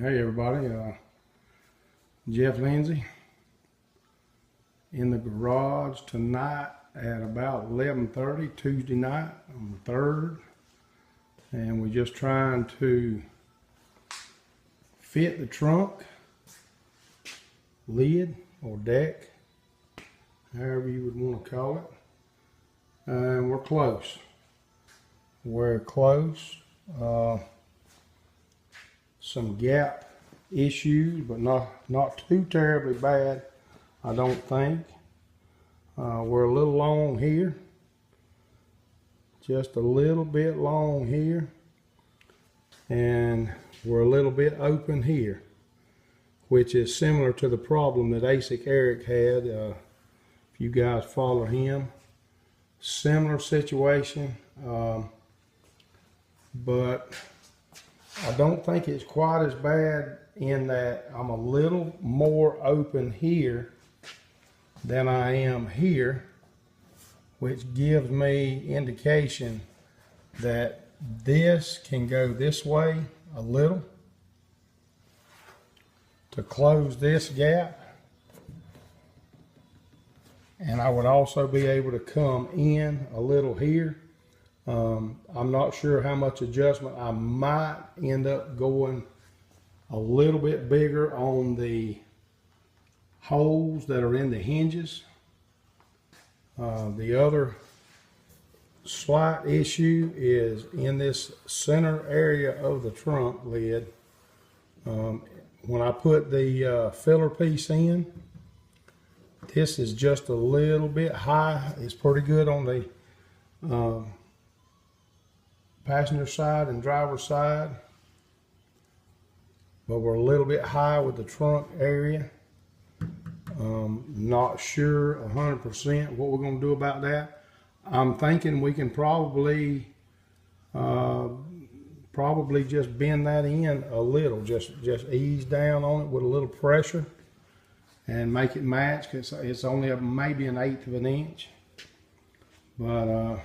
Hey everybody, Jeff Lindsay in the garage tonight at about 11:30 Tuesday night on the 3rd, and we're just trying to fit the trunk lid or deck, however you would want to call it, and we're close. Some gap issues, but not too terribly bad, I don't think. We're a little long here, just a little bit long here, and we're a little bit open here, which is similar to the problem that ASIC Eric had. If you guys follow him, similar situation, but I don't think it's quite as bad in that I'm a little more open here than I am here, which gives me indication that this can go this way a little to close this gap, and I would also be able to come in a little here. I'm not sure how much adjustment. I might end up going a little bit bigger on the holes that are in the hinges. The other slight issue is in this center area of the trunk lid. When I put the filler piece in, this is just a little bit high. It's pretty good on the passenger side and driver's side, but we're a little bit high with the trunk area. Not sure 100% what we're going to do about that. I'm thinking we can probably just bend that in a little, just ease down on it with a little pressure and make it match, because it's only maybe 1/8 of an inch, but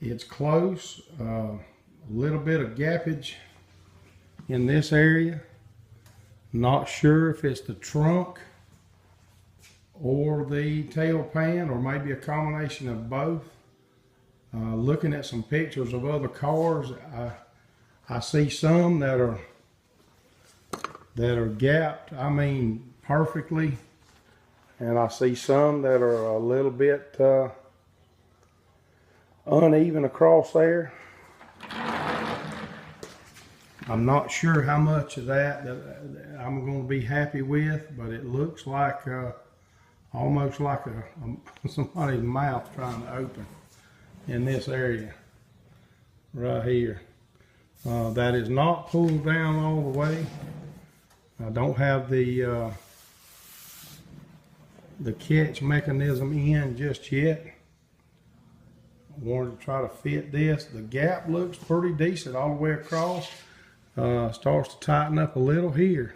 it's close. A little bit of gappage in this area. Not sure if it's the trunk or the tail pan, or maybe a combination of both. Looking at some pictures of other cars, I see some that are gapped, I mean perfectly, and I see some that are a little bit uneven across there. I'm not sure how much of that I'm going to be happy with, but it looks like almost like somebody's mouth trying to open in this area right here. That is not pulled down all the way. I don't have the catch mechanism in just yet. I wanted to try to fit this. The gap looks pretty decent all the way across. Starts to tighten up a little here,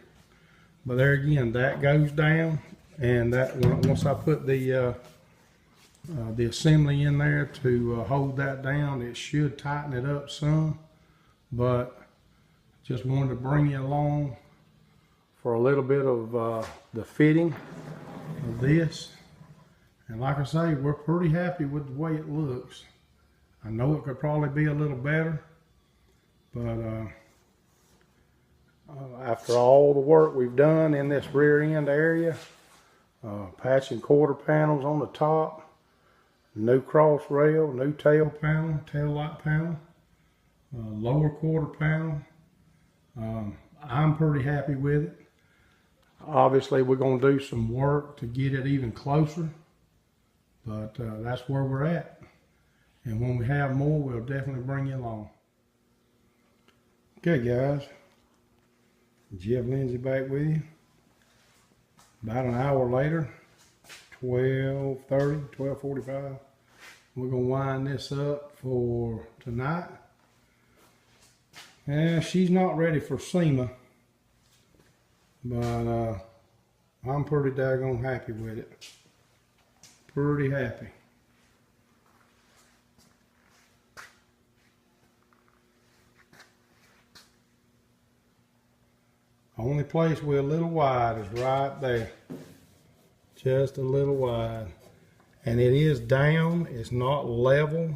but there again, that goes down, and that once I put the assembly in there to hold that down, it should tighten it up some. But just wanted to bring you along for a little bit of the fitting of this, and like I say, we're pretty happy with the way it looks. I know it could probably be a little better, but after all the work we've done in this rear end area, patching quarter panels on the top, new cross rail, new tail panel, tail light panel, lower quarter panel, I'm pretty happy with it. Obviously we're going to do some work to get it even closer, but that's where we're at, and when we have more, we'll definitely bring you along. Okay guys, Jeff Lindsay back with you. About an hour later, 12:30, 12:45. We're gonna wind this up for tonight. And she's not ready for SEMA, but I'm pretty daggone happy with it. Pretty happy. Only place we're a little wide is right there. Just a little wide. And it is down, it's not level.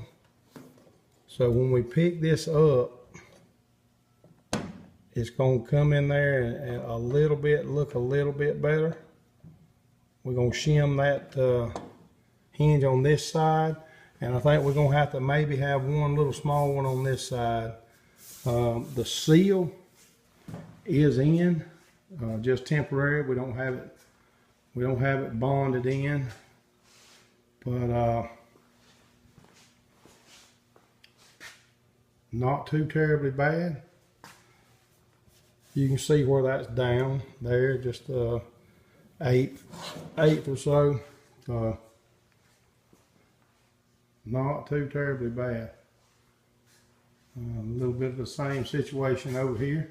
So when we pick this up, it's gonna come in there and a little bit, look a little bit better. We're gonna shim that hinge on this side. And I think we're gonna have to maybe have one little small one on this side. The seal is in, just temporary. We don't have it bonded in, but not too terribly bad. You can see where that's down there, just eighth or so. Not too terribly bad. A little bit of the same situation over here.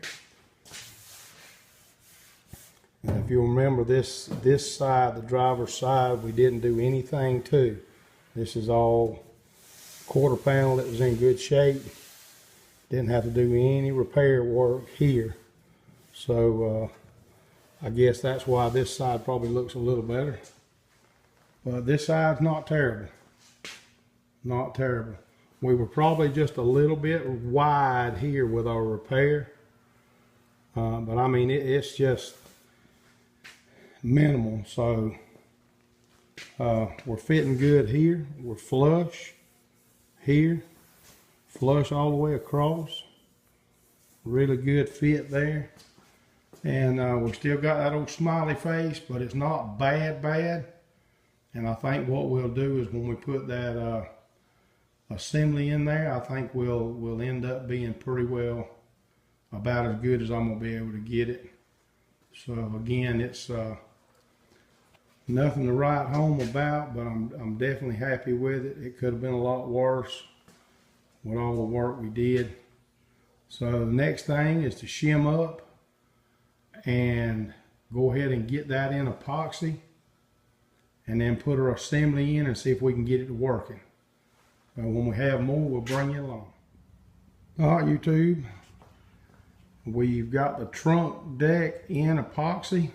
And if you remember this side, the driver's side, we didn't do anything to. This is all quarter panel that was in good shape. Didn't have to do any repair work here. So I guess that's why this side probably looks a little better. But this side's not terrible. Not terrible. We were probably just a little bit wide here with our repair. But I mean, it's just minimal. So we're fitting good here. We're flush here. Flush all the way across. Really good fit there. And we still got that old smiley face, but it's not bad. And I think what we'll do is when we put that assembly in there, I think we'll end up being pretty well about as good as I'm gonna be able to get it. So again, it's nothing to write home about, but I'm definitely happy with it. It could have been a lot worse with all the work we did. So the next thing is to shim up and go ahead and get that in epoxy, and then put our assembly in and see if we can get it working. When we have more, we'll bring you along. All right, YouTube, we've got the trunk deck in epoxy,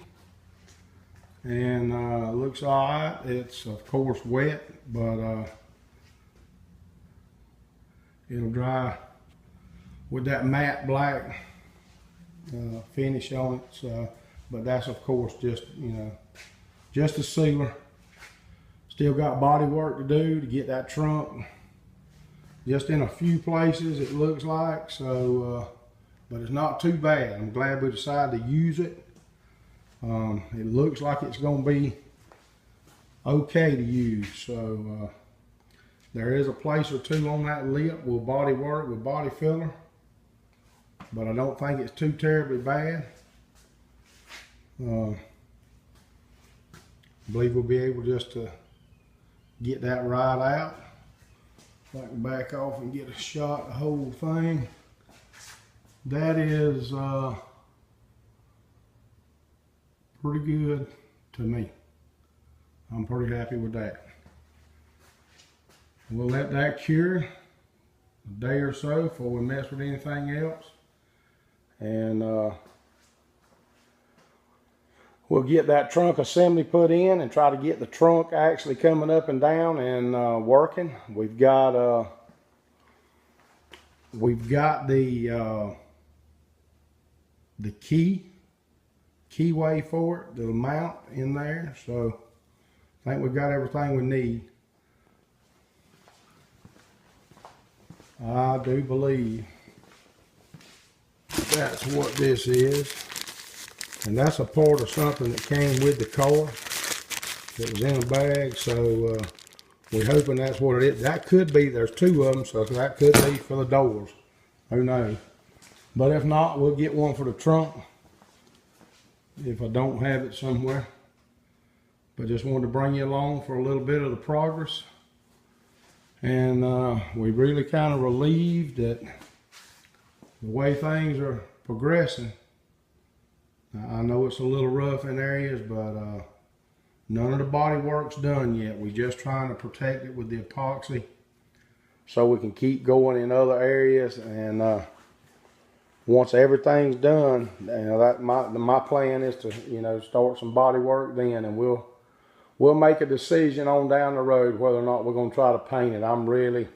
and looks all right. It's of course wet, but it'll dry with that matte black finish on it. So, but that's of course just, you know, just a sealer. Still got body work to do to get that trunk just in a few places, it looks like. So but it's not too bad. I'm glad we decided to use it. It looks like it's going to be okay to use. So there is a place or two on that lip with body work, with body filler, but I don't think it's too terribly bad. I believe we'll be able just to get that right out. If I can back off and get a shot of the whole thing. That is pretty good to me. I'm pretty happy with that. We'll let that cure a day or so before we mess with anything else. And we'll get that trunk assembly put in and try to get the trunk actually coming up and down and working. We've got the keyway for it, the mount in there. So I think we've got everything we need. I do believe that's what this is. And that's a part of something that came with the car that was in a bag. So we're hoping that's what it is. That could be, there's two of them, so that could be for the doors. Who knows? But if not, we'll get one for the trunk if I don't have it somewhere. But just wanted to bring you along for a little bit of the progress. And we really kind of relieved that the way things are progressing. Now, I know it's a little rough in areas, but none of the body work's done yet. We're just trying to protect it with the epoxy so we can keep going in other areas. And once everything's done, that my plan is to start some body work then, and we'll make a decision on down the road whether or not we're going to try to paint it. I'm really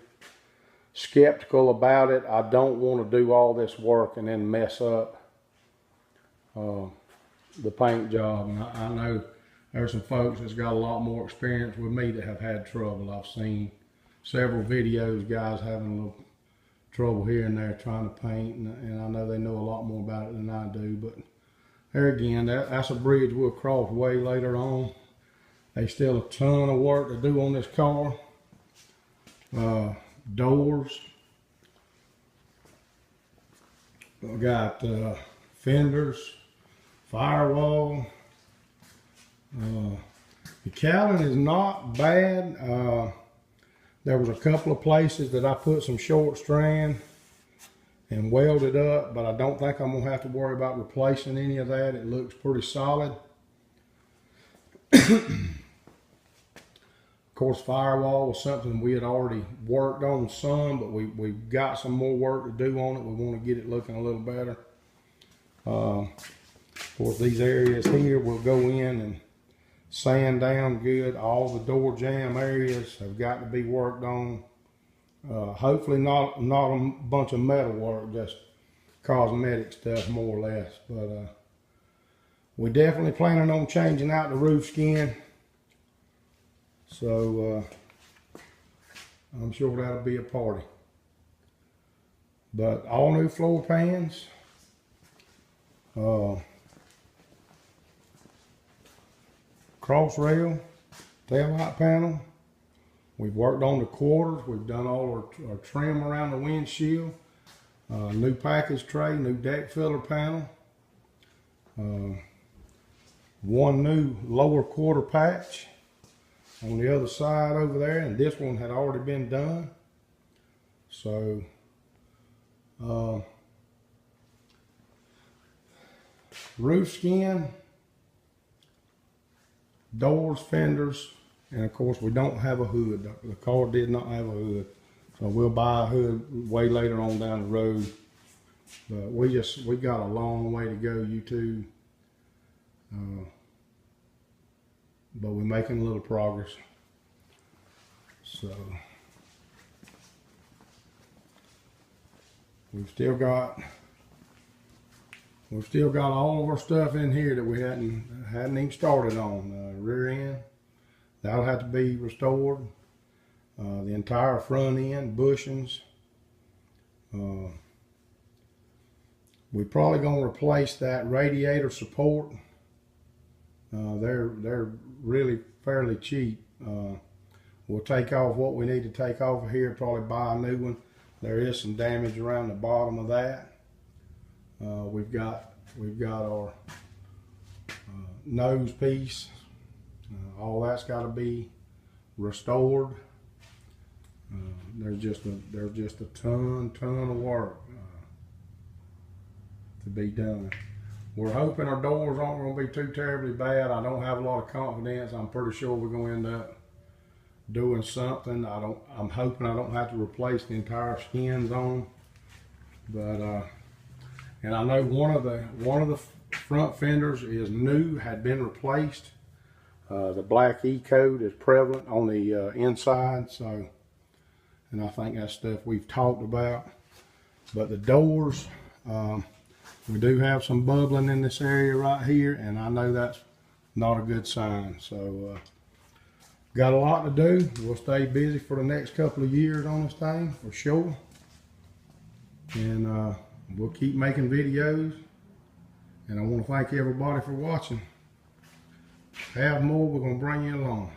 skeptical about it. I don't want to do all this work and then mess up the paint job. And I know there's some folks that's got a lot more experience with me that have had trouble. I've seen several videos, guys having a little trouble here and there trying to paint, and I know they know a lot more about it than I do. But there again, that's a bridge we'll cross way later on. There's still a ton of work to do on this car. Doors. We got fenders, firewall. The cowling is not bad. There was a couple of places that I put some short strand and welded up, but I don't think I'm gonna have to worry about replacing any of that. It looks pretty solid. Of course, firewall was something we had already worked on some, but we've got some more work to do on it. We want to get it looking a little better. Of course, these areas here we'll go in and sand down good. All the door jamb areas have got to be worked on. Hopefully not a bunch of metal work, just cosmetic stuff more or less. But we definitely planning on changing out the roof skin. So I'm sure that'll be a party. But all new floor pans. Cross rail, tail light panel. We've worked on the quarters. We've done all our trim around the windshield. New package tray, new deck filler panel. One new lower quarter patch on the other side over there, and this one had already been done. So roof skin, doors, fenders, and of course we don't have a hood. The car did not have a hood, so we'll buy a hood way later on down the road. But we got a long way to go, you two. But we're making a little progress. So we've still got all of our stuff in here that we hadn't even started on. Rear end, that'll have to be restored. The entire front end, bushings. We're probably gonna replace that radiator support. They're really fairly cheap. We'll take off what we need to take off of here, probably buy a new one. There is some damage around the bottom of that. We've got our nose piece. All that's got to be restored. There's just a ton of work to be done. We're hoping our doors aren't going to be too terribly bad. I don't have a lot of confidence. I'm pretty sure we're going to end up doing something. I'm hoping I don't have to replace the entire skins on. But and I know one of the front fenders is new, had been replaced. The black E-coat is prevalent on the inside, so, and I think that's stuff we've talked about. But the doors, we do have some bubbling in this area right here, and I know that's not a good sign. So got a lot to do. We'll stay busy for the next couple of years on this thing for sure, and we'll keep making videos. And I want to thank everybody for watching. Have more, we're going to bring you along.